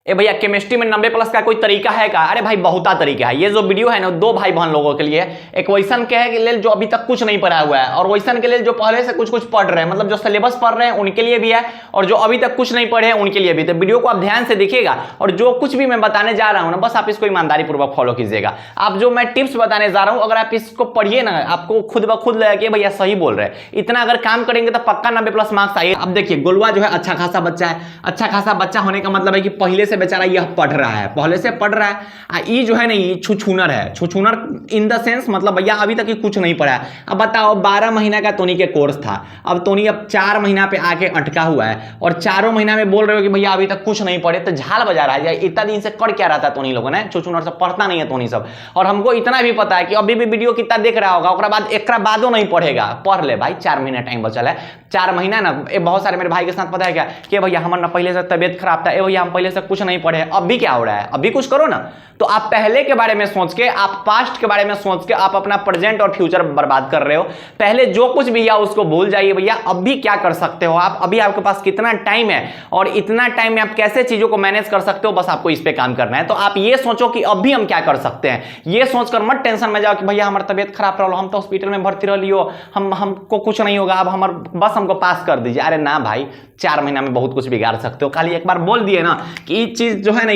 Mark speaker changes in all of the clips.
Speaker 1: ए भैया केमिस्ट्री में 90+ का कोई तरीका है का? अरे भाई बहुता तरीका है। ये जो वीडियो है ना दो भाई बहन लोगों के लिए, एक वैसन के है लेल जो अभी तक कुछ नहीं पढ़ा हुआ है और वैसन के लिए जो पहले से कुछ कुछ पढ़ रहे हैं, मतलब जो सिलेबस पढ़ रहे हैं उनके लिए भी है और जो अभी तक कुछ नहीं पढ़े हैं उनके लिए भी। तो वीडियो को आप ध्यान से देखिएगा और जो कुछ भी मैं बताने जा रहा हूं ना बस आप इसको ईमानदारी पूर्वक फॉलो कीजिएगा। आप जो मैं टिप्स बताने जा रहा हूं अगर आप इसको पढ़िए ना आपको खुद ब खुद लगेगा कि भैया सही बोल रहे हैं। इतना अगर काम करेंगे तो पक्का 90+ मार्क्स आएगा। अब देखिए गोलुआ जो है अच्छा खासा बच्चा है। अच्छा खासा बच्चा होने का मतलब है कि पहले से बेचारा यह पढ़ रहा है, पहले से पढ़ रहा है। ये जो है ना ये छुछुनर है। छुछुनर इन द सेंस मतलब भैया अभी तक ये कुछ नहीं पढ़ा है। अब बताओ 12 महीना का टोनी के कोर्स था, अब टोनी अब 4 महीना पे आके अटका हुआ है और 4 महीना में बोल रहे हो कि भैया अभी तक कुछ नहीं पढ़े, तो झाल बजा रहा है। इतना दिन से कर क्या रहा था टोनी लोगों ने? छुछुनर से पढ़ता नहीं है टोनी सब। और हमको इतना भी पता है कि अभी भी वीडियो कितना देख रहा होगा ओकरा बाद एकरा बादो नहीं पढ़ेगा। पढ़ ले भाई, 4 महीना टाइम बचल है। 4 महीना ना बहुत सारे मेरे भाई के साथ पता है क्या कि भैया हमारा पहले से तबियत खराब था, भैया हम पहले से कुछ नहीं पढ़े, अब भी क्या हो रहा है? अभी कुछ करो ना। तो आप पहले के बारे में सोच के, आप पास्ट के बारे में सोच के आप अपना प्रेजेंट और फ्यूचर बर्बाद कर रहे हो। पहले जो कुछ भी है उसको भूल जाइए भैया। अभी क्या कर सकते हो आप, अभी आपके पास कितना टाइम है और इतना टाइम में आप कैसे चीजों को मैनेज कर सकते हो, बस आपको इस पे काम करना है। तो आप ये सोचो कि अभी हम क्या कर सकते हैं। ये सोचकर मत टेंशन में जाओ कि भैया हमारी तबियत खराब रहो, हम तो हॉस्पिटल में भर्ती रह लियो, हमको कुछ नहीं होगा, अब हमारे बस हमको पास कर दीजिए। अरे ना भाई, 4 महीना में बहुत कुछ बिगाड़ सकते हो। खाली एक बार बोल दिए ना कि ये चीज जो है ना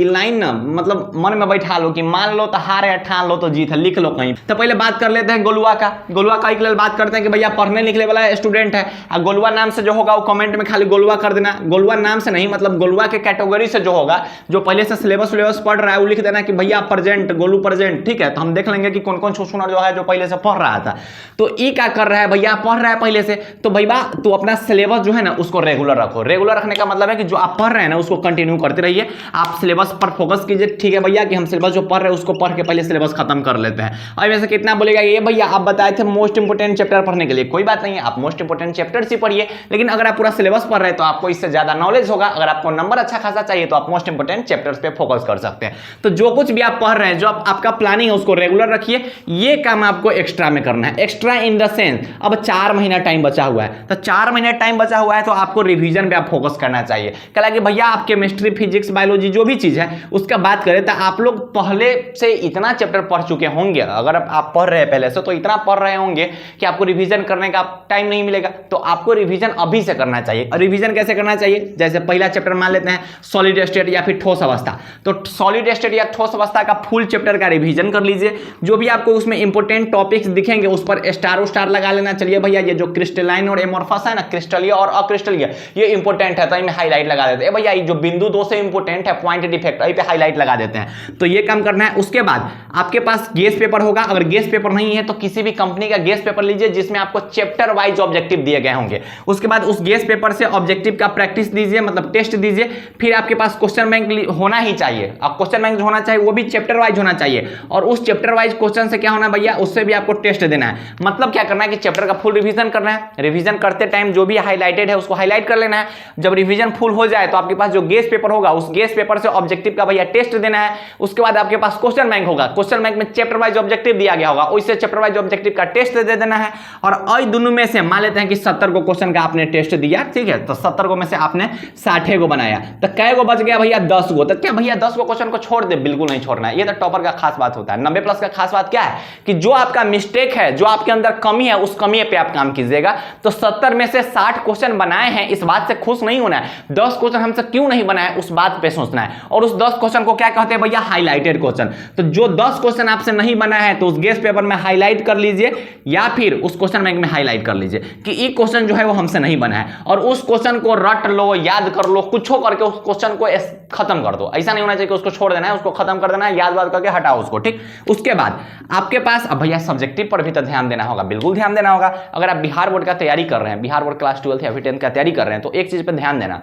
Speaker 1: लाइन ना मतलब मन में बैठा लो कि मान लो तो हार है, ठान लो तो जीत है, लिख लो कहीं। तो पहले बात कर लेते हैं गोलुआ का। गोलुआ का एक बात करते हैं कि भैया पढ़ने लिखने वाला स्टूडेंट है। और गोलुआ नाम से जो होगा वो कमेंट में खाली गोलुआ कर देना। गोलुआ नाम से नहीं, मतलब गोलुआ के कैटेगरी से जो होगा, जो पहले से सिलेबस पढ़ रहा है वो लिख देना कि भैया प्रेजेंट, गोलू प्रेजेंट। ठीक है, तो हम देख लेंगे कि कौन कौन छुछुनर जो है जो पहले से पढ़ रहा था। तो ये क्या कर रहा है भैया, पढ़ रहा है पहले से, तो भैया तू अपना सिलेबस जो है ना उसको रेगुलर रखो। रेगुलर रखने का मतलब है कि जो आप पढ़ रहे हैं ना उसको कंटिन्यू करते रहिए। आप सिलेबस पर फोकस कीजिए। ठीक है भैया कि हम सिलेबस जो पढ़ रहे हैं उसको पढ़ के पहले सिलेबस खत्म कर लेते हैं। और वैसे कितना बोलेगा ये भैया आप बताए थे मोस्ट इंपोर्टेंट चैप्टर पढ़ने के लिए, कोई बात नहीं है, आप मोस्ट इंपोर्टेंट चैप्टर्स ही पढ़िए। लेकिन अगर आप पूरा सिलेबस पढ़ रहे हैं तो आपको इससे ज्यादा नॉलेज होगा। अगर आपको नंबर अच्छा खासा चाहिए तो आप मोस्ट इंपोर्टेंट चैप्टर्स पे फोकस कर सकते हैं। तो जो कुछ भी आप पढ़ रहे हैं, जो आपका प्लानिंग है उसको रेगुलर रखिए। ये काम आपको एक्स्ट्रा में करना है। एक्स्ट्रा इन द सेंस अब 4 महीना टाइम बचा हुआ है, तो 4 महीना टाइम बचा हुआ है तो आपको रिवीजन पे आप फोकस करना चाहिए। कल कि भैया आप केमिस्ट्री, फिजिक्स, बायोलॉजी जो भी चीज है उसका बात करें तो आप लोग पहले से इतना चैप्टर पढ़ चुके होंगे। अगर आप पढ़ रहे हैं पहले से तो इतना पढ़ रहे होंगे कि आपको रिवीजन करने का टाइम नहीं मिलेगा। तो आपको रिवीजन अभी से करना चाहिए। और रिवीजन कैसे करना चाहिए? जैसे पहला चैप्टर मान लेते हैं सॉलिड स्टेट या फिर ठोस अवस्था, तो सॉलिड स्टेट या ठोस अवस्था का फुल चैप्टर का रिवीजन कर लीजिए। जो भी आपको उसमें इंपोर्टेंट टॉपिक्स दिखेंगे उस पर स्टार लगा लेना। चलिए भैया ये जो क्रिस्टलाइन और एमोर्फस है ना, क्रिस्टलीय और अक्रिस्टलीय, ये इंपोर्टेंट है तो इनमें हाईलाइट लगा देते हैं। भैया ये जो बिंदु 2 से इंपोर्टेंट है, पॉइंट डिफेक्ट, पे हाईलाइट लगा देते हैं। तो ये काम करना है। उसके बाद आपके पास गेस पेपर होगा। अगर गेस पेपर नहीं है तो किसी भी कंपनी का गेस पेपर लीजिए जिसमें आपको चैप्टर वाइज ऑब्जेक्टिव दिए गए होंगे। उसके बाद उस गेस पेपर से ऑब्जेक्टिव का प्रैक्टिस दीजिए, मतलब टेस्ट दीजिए। फिर आपके पास क्वेश्चन बैंक होना ही चाहिए। अब क्वेश्चन बैंक होना चाहिए वो भी चैप्टर वाइज होना चाहिए। और उस चैप्टर वाइज क्वेश्चन से क्या होना भैया, उससे भी आपको टेस्ट देना है। मतलब क्या करना है कि चैप्टर का फुल रिवीजन करना है। रिवीजन करते टाइम जो भी हाईलाइटेड है उसको हाईलाइट कर लेना है। जब रिवीजन फुल हो जाए तो आपके पास जो गेस पेपर होगा उस गेस पेपर से ऑब्जेक्टिव का भैया टेस्ट देना है। उसके बाद आपके पास क्वेश्चन बैंक होगा, क्वेश्चन बैंक में चैप्टर वाइज ऑब्जेक्टिव दिया गया होगा, उससे चैप्टर वाइज ऑब्जेक्टिव का टेस्ट दे देना है। और दोनों में से मान लेते हैं कि 70 को क्वेश्चन का आपने टेस्ट दिया, ठीक है, तो 70 को में से आपने 60 को बनाया, तो कै को बच गया भैया 10 को। तो क्या भैया 10 को क्वेश्चन को छोड़ दे? बिल्कुल नहीं छोड़ना है। ये तो टॉपर का खास बात होता है। 90+ का खास बात क्या है कि जो आपका मिस्टेक है, जो आपके अंदर कमी है, उस कमी पे आप काम कीजिएगा। तो 70 में से 60 क्वेश्चन बनाए हैं, इस बात से खुश नहीं होना है। 10 क्वेश्चन हमसे क्यों नहीं बनाए उस बात पे सोचना है। और उस 10 क्वेश्चन को क्या कहते हैं भैया? Highlighted question. तो जो 10 क्वेश्चन आपसे नहीं बना है तो उस गेस पेपर में हाईलाइट कर लीजिए या फिर उस क्वेश्चन बैंक में हाईलाइट कर लीजिए कि ये क्वेश्चन जो है वो हमसे नहीं बना है। और उस क्वेश्चन को रट लो, याद कर लो, कुछ करके उस क्वेश्चन को खत्म कर दो। ऐसा नहीं होना चाहिए कि उसको छोड़ देना है, उसको खत्म कर देना है, याद करके हटाओ उसको, ठीक। उसके बाद आपके पास अब भैया सब्जेक्टिव पर भी तो ध्यान देना होगा, बिल्कुल ध्यान देना होगा। अगर आप बिहार बोर्ड का तैयारी कर रहे हैं, बिहार बोर्ड क्लास 12 या फिर 10 का तैयारी कर रहे हैं, तो एक चीज पर ध्यान देना,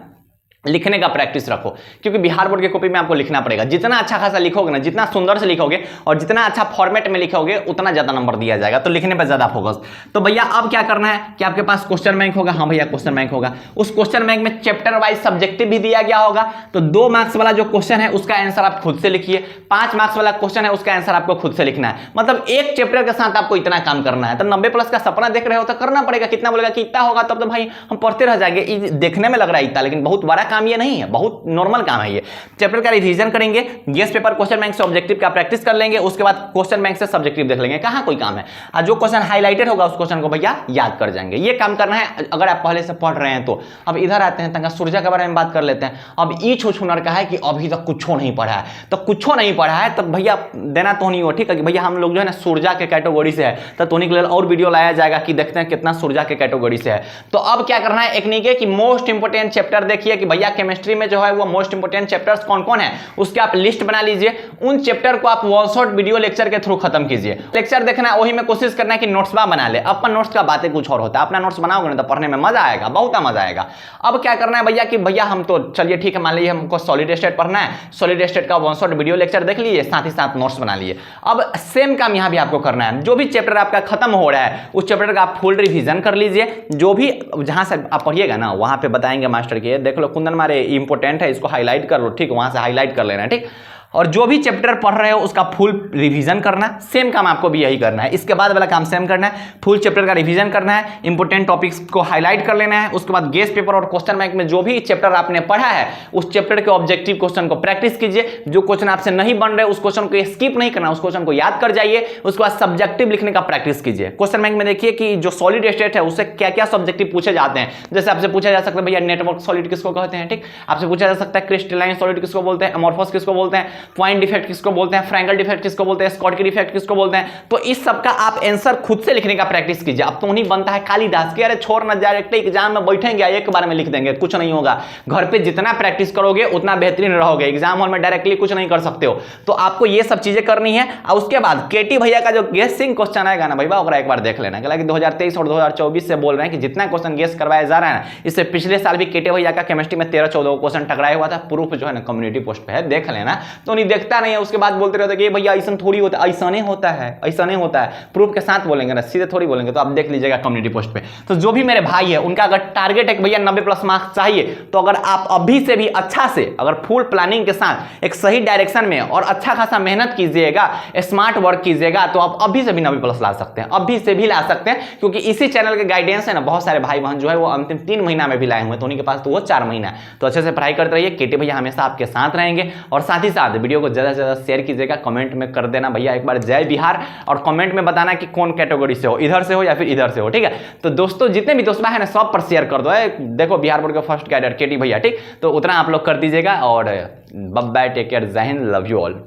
Speaker 1: लिखने का प्रैक्टिस रखो। क्योंकि बिहार बोर्ड की कॉपी में आपको लिखना पड़ेगा। जितना अच्छा खासा लिखोगे ना, जितना सुंदर से लिखोगे और जितना अच्छा फॉर्मेट में लिखोगे उतना ज्यादा नंबर दिया जाएगा। तो लिखने पर ज्यादा फोकस। तो भैया अब क्या करना है कि आपके पास क्वेश्चन बैंक होगा। हाँ भैया क्वेश्चन बैंक होगा। उस क्वेश्चन बैंक में चैप्टर वाइज सब्जेक्टिव भी दिया गया होगा। तो 2 मार्क्स वाला जो क्वेश्चन है उसका आंसर आप खुद से लिखिए। 5 मार्क्स वाला क्वेश्चन है उसका आंसर आपको खुद से लिखना है। मतलब एक चैप्टर के साथ आपको इतना काम करना है। तो 90+ का सपना देख रहे हो तो करना पड़ेगा। कितना बोलेगा कि इतना होगा तब तो भाई हम पढ़ते रह जाएंगे। देखने में लग रहा है इतना, लेकिन बहुत बड़ा काम ये नहीं है, बहुत नॉर्मल काम है ये। चैप्टर का रिवीजन करेंगे, गेस पेपर क्वेश्चन बैंक से ऑब्जेक्टिव का प्रैक्टिस कर लेंगे, उसके बाद क्वेश्चन बैंक से सब्जेक्टिव देख लेंगे, कहां कोई काम है। और जो क्वेश्चन हाईलाइटेड होगा उस क्वेश्चन को भैया याद कर जाएंगे। ये काम करना है अगर आप पहले से पढ़ रहे हैं तो। अब इधर आते हैं, तंगा सूर्या के बारे में बात कर लेते हैं। अब ई छुछुनर का है कि अभी तक कुछ नहीं पढ़ा है, तो कुछ नहीं पढ़ा है तब भैया देना तो नहीं हो, ठीक है कि भैया हम लोग जो है ना सूर्या के कैटेगरी से है, तो तोनी के लिए और वीडियो लाया जाएगा कि देखते हैं कितना सूर्या के कैटेगरी से है। तो अब क्या करना है, एक नहीं कि मोस्ट इंपोर्टेंट चैप्टर देखिए कि भैया केमिस्ट्री में जो है वो मोस्ट इंपोर्टेंट चैप्टर्स कौन कौन है, उसके आप लिस्ट बना लीजिए। उन चैप्टर को आप वन शॉट वीडियो लेक्चर के थ्रू खत्म कीजिए। लेक्चर देखना है, वही में कोशिश करना है कि नोट्स बना ले। अपन नोट्स का बातें कुछ और होता है, अपना नोट्स बनाओगे ना तो पढ़ने में मजा आएगा, बहुत मजा आएगा। अब क्या करना है भैया कि भैया हम तो चलिए ठीक है, मान लीजिए हमको सॉलिड स्टेट पढ़ना है, सॉलिड स्टेट का वन शॉट वीडियो लेक्चर देख लीजिए, साथ ही साथ नोट्स बना लिए। अब सेम काम यहां भी आपको करना है, जो भी चैप्टर आपका खत्म हो रहा है उस चैप्टर का आप फुल रिवीजन कर लीजिए। जो भी जहां से आप पढ़िएगा ना वहां पे बताएंगे मास्टर के, देख लो कुंदन मारे इंपॉर्टेंट है, इसको हाईलाइट कर लो, ठीक, वहां से हाईलाइट कर लेना है, ठीक। और जो भी चैप्टर पढ़ रहे हो उसका फुल रिवीजन करना, सेम काम आपको भी यही करना है। इसके बाद वाला काम सेम करना है, फुल चैप्टर का रिवीजन करना है, इंपॉर्टेंट टॉपिक्स को हाईलाइट कर लेना है। उसके बाद गेस पेपर और क्वेश्चन बैंक में जो भी चैप्टर आपने पढ़ा है उस चैप्टर के ऑब्जेक्टिव क्वेश्चन को प्रैक्टिस कीजिए। जो क्वेश्चन आपसे नहीं बन रहे उस क्वेश्चन को स्किप नहीं करना, उस क्वेश्चन को याद कर जाइए। उसके बाद सब्जेक्टिव लिखने का प्रैक्टिस कीजिए। क्वेश्चन बैंक में देखिए कि जो सॉलिड स्टेट है उससे क्या क्या सब्जेक्टिव पूछे जाते हैं। जैसे आपसे पूछा जा सकता है भैया नेटवर्क सॉलिड किसको कहते हैं, ठीक। आपसे पूछा जा सकता है क्रिस्टलाइन सॉलिड किसको बोलते हैं, अमोर्फस किसको बोलते हैं, पॉइंट डिफेक्ट किसको बोलते हैं, फ्रैंकल डिफेक्ट किसको बोलते हैं, स्कॉटकी डिफेक्ट किसको बोलते हैं। तो इस सब का आप आंसर खुद से लिखने का प्रैक्टिस कीजिए। अब तो नहीं बनता है कालिदास के, अरे छोड़ ना, डायरेक्ट एग्जाम में बैठेंगे एक बार में लिख देंगे, कुछ नहीं होगा। घर पे जितना प्रैक्टिस करोगे उतना बेहतरीन रहोगे, एग्जाम हॉल में डायरेक्टली कुछ नहीं कर सकते हो। तो आपको ये सब चीजें करनी है। और उसके बाद केटी भैया का जो गेसिंग क्वेश्चन आएगा ना भैया, ओकरा एक बार देख लेना। कि 2023 और 2024 से बोल रहे हैं कि जितना क्वेश्चन गेस करवाया जा रहा है ना, इससे पिछले साल भी केटी भैया का केमिस्ट्री में 13-14 क्वेश्चन टकराया हुआ था। प्रूफ जो है ना कम्युनिटी पोस्ट पे है, देख लेना। तो नहीं देखता नहीं है, उसके बाद बोलते रहते कि भैया ऐसा थोड़ी होता है, ऐसा नहीं होता है, ऐसा नहीं होता है। प्रूफ के साथ बोलेंगे ना, सीधे थोड़ी बोलेंगे। तो आप देख लीजिएगा कम्युनिटी पोस्ट पे। तो जो भी मेरे भाई है उनका अगर टारगेट है भैया 90+ मार्क्स चाहिए, तो अगर आप अभी से भी अच्छा से, अगर फुल प्लानिंग के साथ एक सही डायरेक्शन में और अच्छा खासा मेहनत कीजिएगा, स्मार्ट वर्क कीजिएगा, तो आप अभी से भी 90+ ला सकते हैं, अभी से भी ला सकते हैं। क्योंकि इसी चैनल के गाइडेंस है ना, बहुत सारे भाई बहन जो है वो अंतिम 3 महीना में भी लाए हुए हैं, तो उनके पास तो वो 4 महीना है। तो अच्छे से पढ़ाई करते रहिए, केटी भैया हमेशा आपके साथ रहेंगे। और साथ ही साथ वीडियो को ज्यादा से ज्यादा शेयर कीजिएगा, कमेंट में कर देना भैया एक बार जय बिहार, और कमेंट में बताना कि कौन कैटेगरी से हो, इधर से हो या फिर इधर से हो, ठीक है। तो दोस्तों जितने भी दोस्त है ना सब पर शेयर कर दो। देखो बिहार बोर्ड का फर्स्ट कैडर केटी भैया, ठीक। तो उतना आप लोग कर दीजिएगा। और बाय बाय, टेक केयर, जय हिंद, लव यू ऑल।